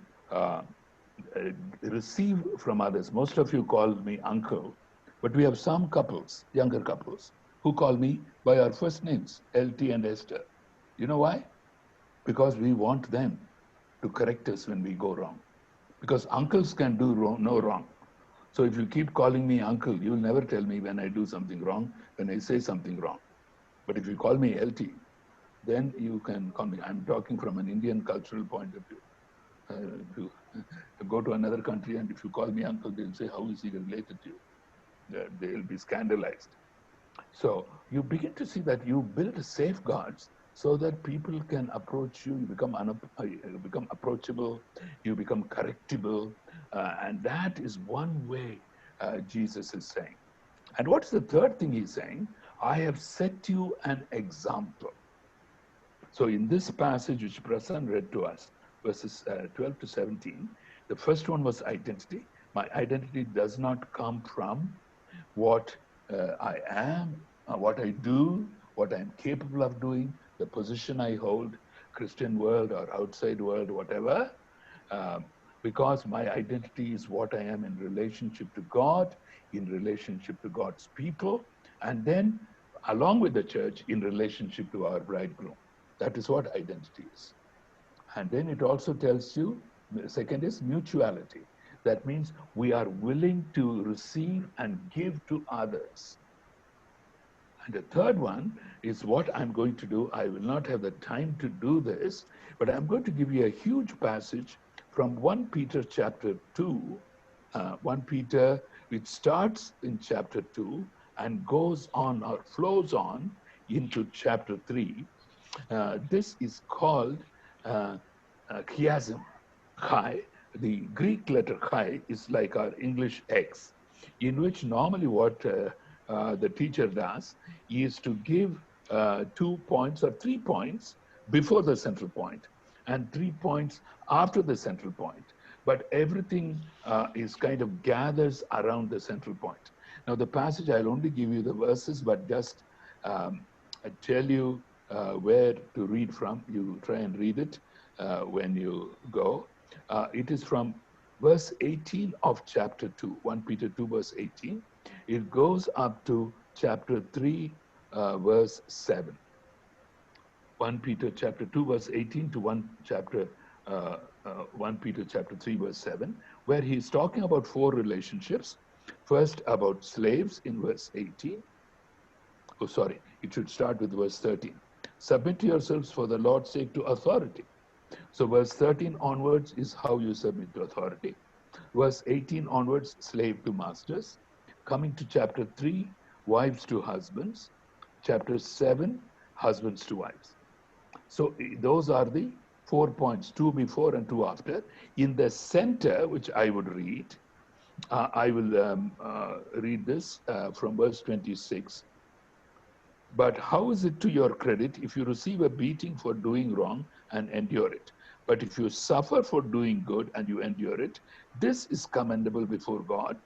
receive from others. Most of you call me uncle, but we have some couples, younger couples, who call me by our first names, LT and Esther. You know why? Because we want them to correct us when we go wrong. Because uncles can do no wrong. So if you keep calling me uncle, you'll never tell me when I do something wrong, when I say something wrong. But if you call me LT, then you can call me. I'm talking from an Indian cultural point of view. If you go to another country and if you call me uncle, they'll say, how is he related to you? They'll be scandalized. So you begin to see that you build safeguards so that people can approach you, you become approachable, you become correctable, and that is one way Jesus is saying. And what's the third thing he's saying? I have set you an example. So in this passage which Prasan read to us, verses 12 to 17, the first one was identity. My identity does not come from what I am, what I do, what I'm capable of doing, the position I hold, Christian world or outside world, whatever, because my identity is what I am in relationship to God, in relationship to God's people, and then along with the church in relationship to our bridegroom. That is what identity is. And then it also tells you, the second is mutuality. That means we are willing to receive and give to others. And the third one is what I'm going to do. I will not have the time to do this, but I'm going to give you a huge passage from 1 Peter chapter 2. 1 Peter, which starts in chapter 2 and goes on or flows on into chapter 3. This is called chiasm. Chi, the Greek letter chi is like our English X, in which normally what the teacher does is to give 2 points or 3 points before the central point and 3 points after the central point. But everything is kind of gathers around the central point. Now the passage, I'll only give you the verses, but just I tell you where to read from. You try and read it when you go. It is from verse 18 of chapter 2, 1 Peter 2, verse 18. It goes up to chapter 3, verse 7. 1 Peter chapter 2, verse 18 to 1 Peter chapter 3, verse 7, where he's talking about 4 relationships. First, about slaves in verse 18. Oh, sorry, it should start with verse 13. Submit yourselves for the Lord's sake to authority. So verse 13 onwards is how you submit to authority. Verse 18 onwards, slave to masters. Coming to chapter 3, wives to husbands. Chapter 7, husbands to wives. So those are the 4 points, 2 before and 2 after. In the center, which I would read, I will read this from verse 26. But how is it to your credit if you receive a beating for doing wrong and endure it? But if you suffer for doing good and you endure it, this is commendable before God.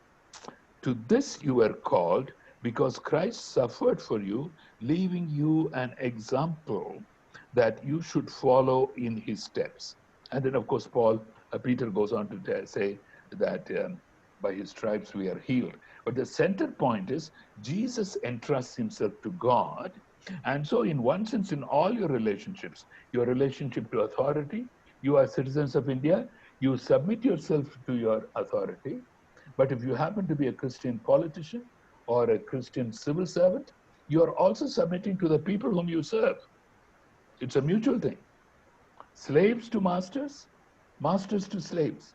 To this you were called, because Christ suffered for you, leaving you an example that you should follow in his steps. And then, of course, Peter goes on to say that by his stripes we are healed. But the center point is Jesus entrusts himself to God. And so in one sense, in all your relationships, your relationship to authority, you are citizens of India, you submit yourself to your authority. But if you happen to be a Christian politician or a Christian civil servant, you are also submitting to the people whom you serve. It's a mutual thing. Slaves to masters, masters to slaves.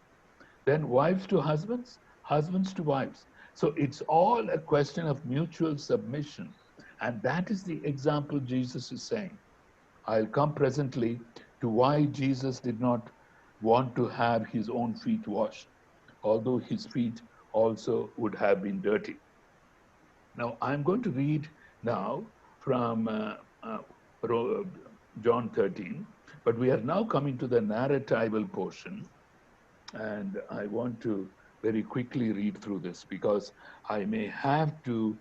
Then wives to husbands, husbands to wives. So it's all a question of mutual submission. And that is the example Jesus is saying. I'll come presently to why Jesus did not want to have his own feet washed, although his feet also would have been dirty. Now, I'm going to read now from John 13, but we are now coming to the narratival portion. And I want to very quickly read through this because I may have to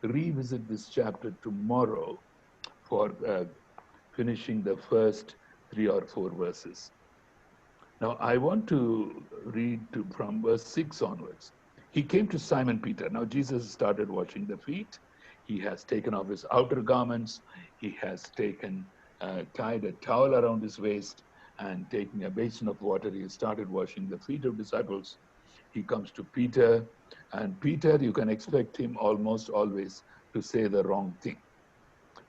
revisit this chapter tomorrow for finishing the first 3 or 4 verses. Now, I want to read from verse 6 onwards. He came to Simon Peter. Now, Jesus started washing the feet. He has taken off his outer garments. He has tied a towel around his waist, and taking a basin of water, he started washing the feet of disciples. He comes to Peter, and Peter, you can expect him almost always to say the wrong thing.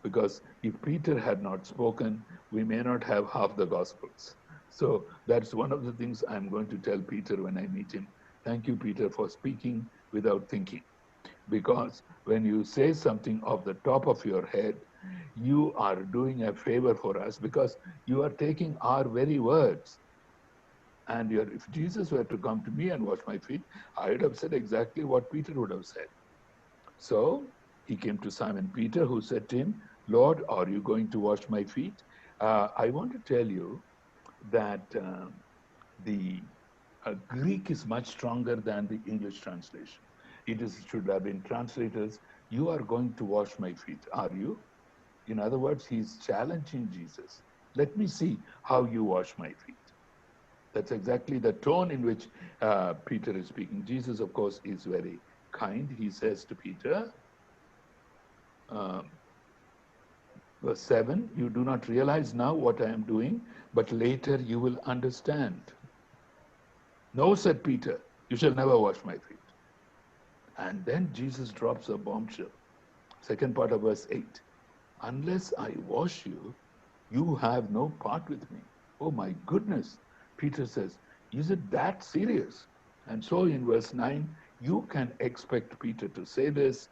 Because if Peter had not spoken, we may not have half the Gospels. So that's one of the things I'm going to tell Peter when I meet him. Thank you, Peter, for speaking without thinking. Because when you say something off the top of your head, you are doing a favor for us because you are taking our very words. And if Jesus were to come to me and wash my feet, I would have said exactly what Peter would have said. So he came to Simon Peter, who said to him, Lord, are you going to wash my feet? I want to tell you that the Greek is much stronger than the English translation. It should have been translated, you are going to wash my feet, are you? In other words, he's challenging Jesus. Let me see how you wash my feet. That's exactly the tone in which Peter is speaking. Jesus, of course, is very kind. He says to Peter, verse 7, you do not realize now what I am doing, but later you will understand. No, said Peter, you shall never wash my feet. And then Jesus drops a bombshell. Second part of verse 8. Unless I wash you, you have no part with me. Oh my goodness, Peter says, is it that serious? And so in verse 9, you can expect Peter to say this,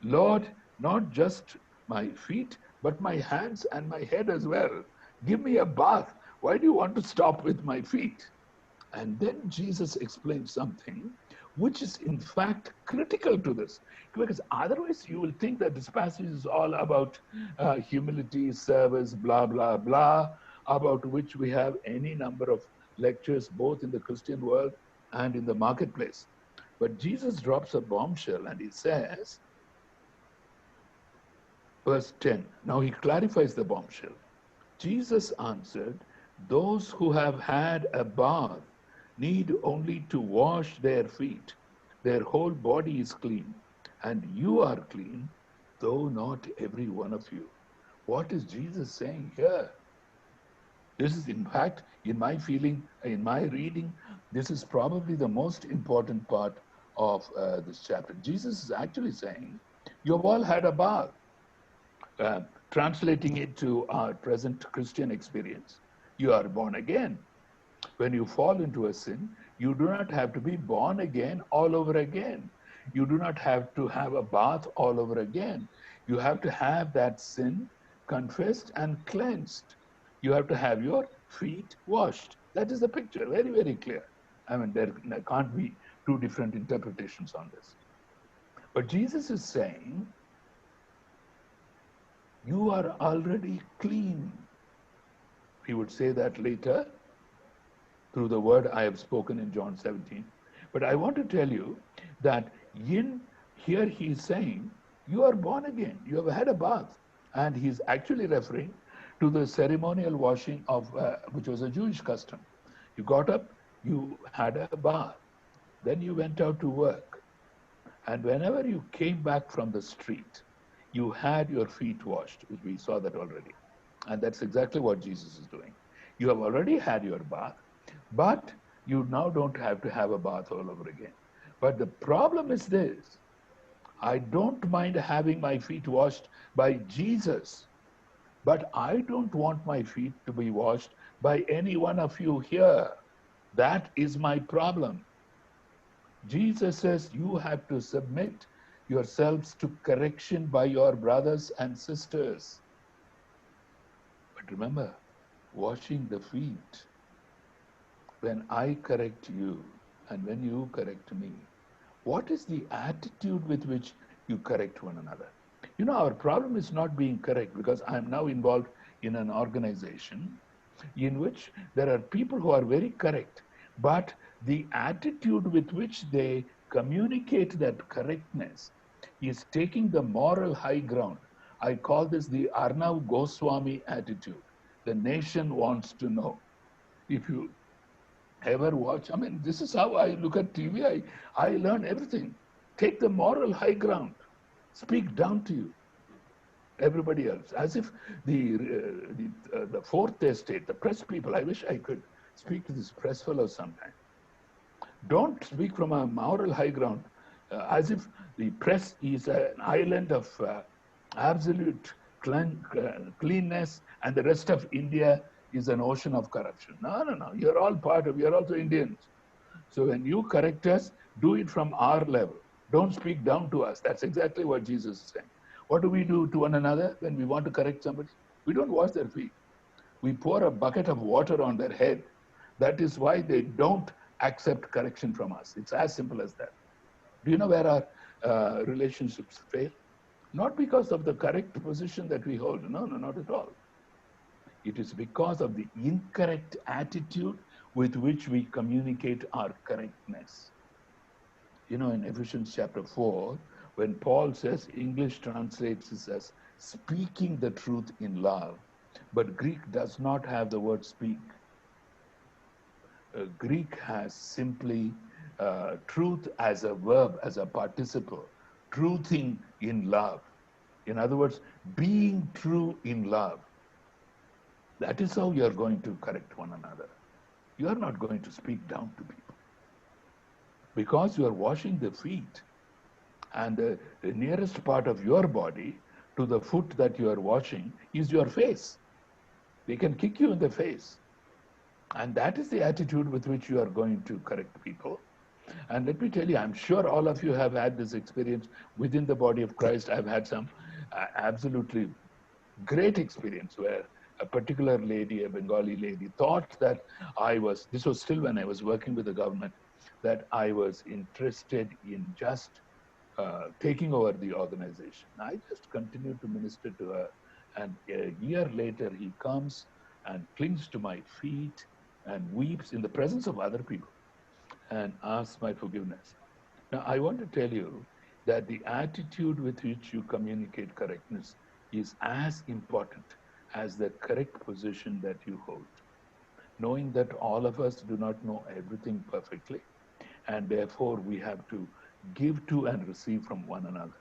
Lord, not just my feet, but my hands and my head as well. Give me a bath. Why do you want to stop with my feet? And then Jesus explains something which is in fact critical to this. Because otherwise you will think that this passage is all about humility, service, blah, blah, blah, about which we have any number of lectures both in the Christian world and in the marketplace. But Jesus drops a bombshell and he says, verse 10, now he clarifies the bombshell. Jesus answered, those who have had a bath need only to wash their feet. Their whole body is clean, and you are clean, though not every one of you. What is Jesus saying here? This is, in fact, in my feeling, in my reading, this is probably the most important part of this chapter. Jesus is actually saying, you have all had a bath. Translating it to our present Christian experience, you are born again. When you fall into a sin, you do not have to be born again all over again. You do not have to have a bath all over again. You have to have that sin confessed and cleansed. You have to have your feet washed. That is the picture, very, very clear. I mean, there can't be two different interpretations on this. But Jesus is saying, you are already clean. He would say that later through the word I have spoken in John 17. But I want to tell you that here he is saying, you are born again, you have had a bath. And he's actually referring to the ceremonial washing of, which was a Jewish custom. You got up, you had a bath, then you went out to work. And whenever you came back from the street, you had your feet washed, which we saw that already. And that's exactly what Jesus is doing. You have already had your bath, but you now don't have to have a bath all over again. But the problem is this, I don't mind having my feet washed by Jesus, but I don't want my feet to be washed by any one of you here. That is my problem. Jesus says you have to submit yourselves to correction by your brothers and sisters. But remember, washing the feet, when I correct you and when you correct me, what is the attitude with which you correct one another? You know, our problem is not being correct because I'm now involved in an organization in which there are people who are very correct, but the attitude with which they communicate that correctness is taking the moral high ground. I call this the Arnav Goswami attitude. The nation wants to know. If you ever watch, I mean, this is how I look at TV. I learn everything. Take the moral high ground. Speak down to you everybody else, as if the fourth estate, the press people. I wish I could speak to this press fellow sometime. Don't speak from a moral high ground, as if the press is an island of absolute cleanness, and the rest of India is an ocean of corruption. No, no, no. You're all part of. You're also Indians. So when you correct us, do it from our level. Don't speak down to us. That's exactly what Jesus is saying. What do we do to one another when we want to correct somebody? We don't wash their feet. We pour a bucket of water on their head. That is why they don't accept correction from us. It's as simple as that. Do you know where our relationships fail? Not because of the correct position that we hold. No, no, not at all. It is because of the incorrect attitude with which we communicate our correctness. You know, in Ephesians chapter 4, when Paul says, English translates this as speaking the truth in love, but Greek does not have the word speak. Greek has simply truth as a verb, as a participle, truthing in love. In other words, being true in love. That is how you are going to correct one another. You are not going to speak down to people. Because you are washing the feet, and the nearest part of your body to the foot that you are washing is your face. They can kick you in the face. And that is the attitude with which you are going to correct people. And let me tell you, I'm sure all of you have had this experience within the body of Christ. I've had some absolutely great experience where a particular lady, a Bengali lady, thought that this was still when I was working with the government, that I was interested in just taking over the organization. I just continued to minister to her. And a year later, he comes and clings to my feet and weeps in the presence of other people and asks my forgiveness. Now, I want to tell you that the attitude with which you communicate correctness is as important as the correct position that you hold. Knowing that all of us do not know everything perfectly, and therefore we have to give to and receive from one another.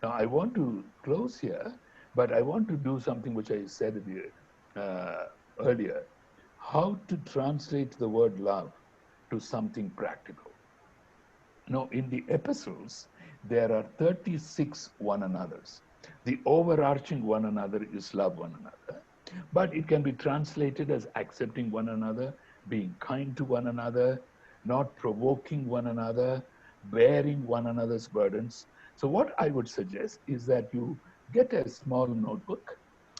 Now, I want to close here, but I want to do something which I said earlier, how to translate the word love to something practical. Now, in the epistles, there are 36 one another's. The overarching one another is love one another, but it can be translated as accepting one another, being kind to one another, not provoking one another, bearing one another's burdens. So what I would suggest is that you get a small notebook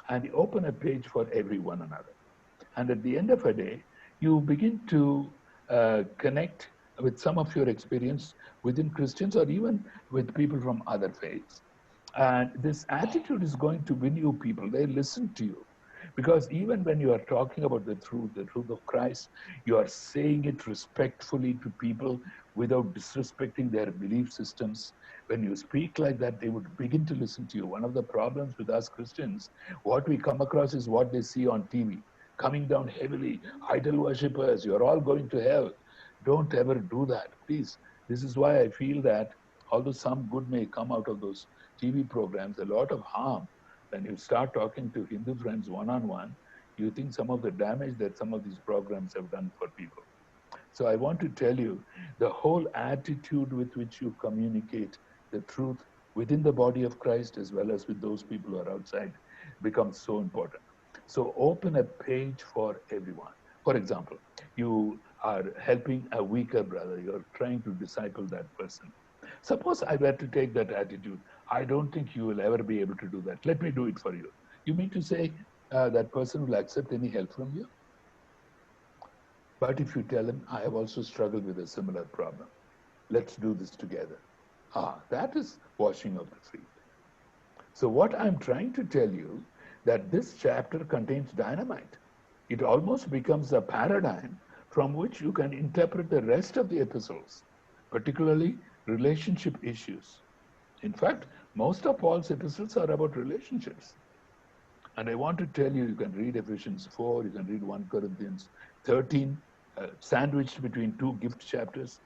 and you open a page for every one another. And at the end of a day, you begin to connect with some of your experience within Christians or even with people from other faiths. And this attitude is going to win you people. They listen to you. Because even when you are talking about the truth of Christ, you are saying it respectfully to people without disrespecting their belief systems. When you speak like that, they would begin to listen to you. One of the problems with us Christians, what we come across is what they see on TV, coming down heavily, idol worshippers, you're all going to hell. Don't ever do that, please. This is why I feel that although some good may come out of those TV programs, a lot of harm. When you start talking to Hindu friends one-on-one, you think some of the damage that some of these programs have done for people. So I want to tell you, the whole attitude with which you communicate the truth within the body of Christ as well as with those people who are outside becomes so important. So open a page for everyone. For example, are helping a weaker brother. You're trying to disciple that person. Suppose I were to take that attitude, I don't think you will ever be able to do that. Let me do it for you. You mean to say that person will accept any help from you? But if you tell him, I have also struggled with a similar problem, let's do this together. That is washing of the feet. So what I'm trying to tell you that this chapter contains dynamite. It almost becomes a paradigm from which you can interpret the rest of the epistles, particularly relationship issues. In fact, most of Paul's epistles are about relationships. And I want to tell you, you can read Ephesians 4, you can read 1 Corinthians 13, sandwiched between two gift chapters,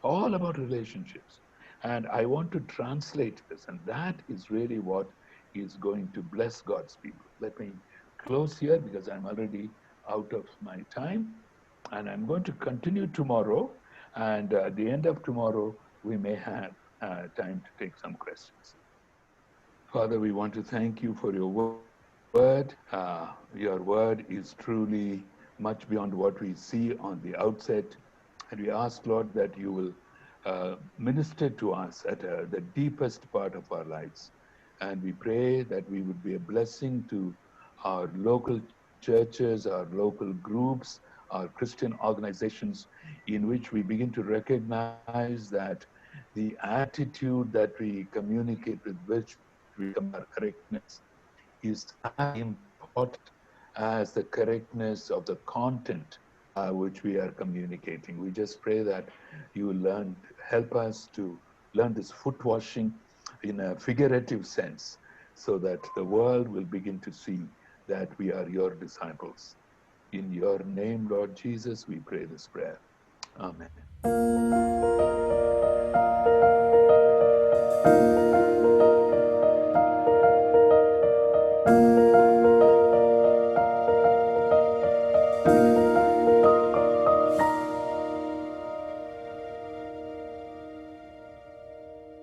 all about relationships. And I want to translate this, and that is really what is going to bless God's people. Let me close here because I'm already out of my time, and I'm going to continue tomorrow. And at the end of tomorrow, we may have time to take some questions. Father, we want to thank you for your word. Your word is truly much beyond what we see on the outset. And we ask, Lord, that you will minister to us at the deepest part of our lives. And we pray that we would be a blessing to our local churches, our local groups, our Christian organizations, in which we begin to recognize that the attitude that we communicate with which we come our correctness is as important as the correctness of the content which we are communicating. We just pray that you will help us to learn this foot washing in a figurative sense so that the world will begin to see that we are your disciples. In your name, Lord Jesus, we pray this prayer. Amen.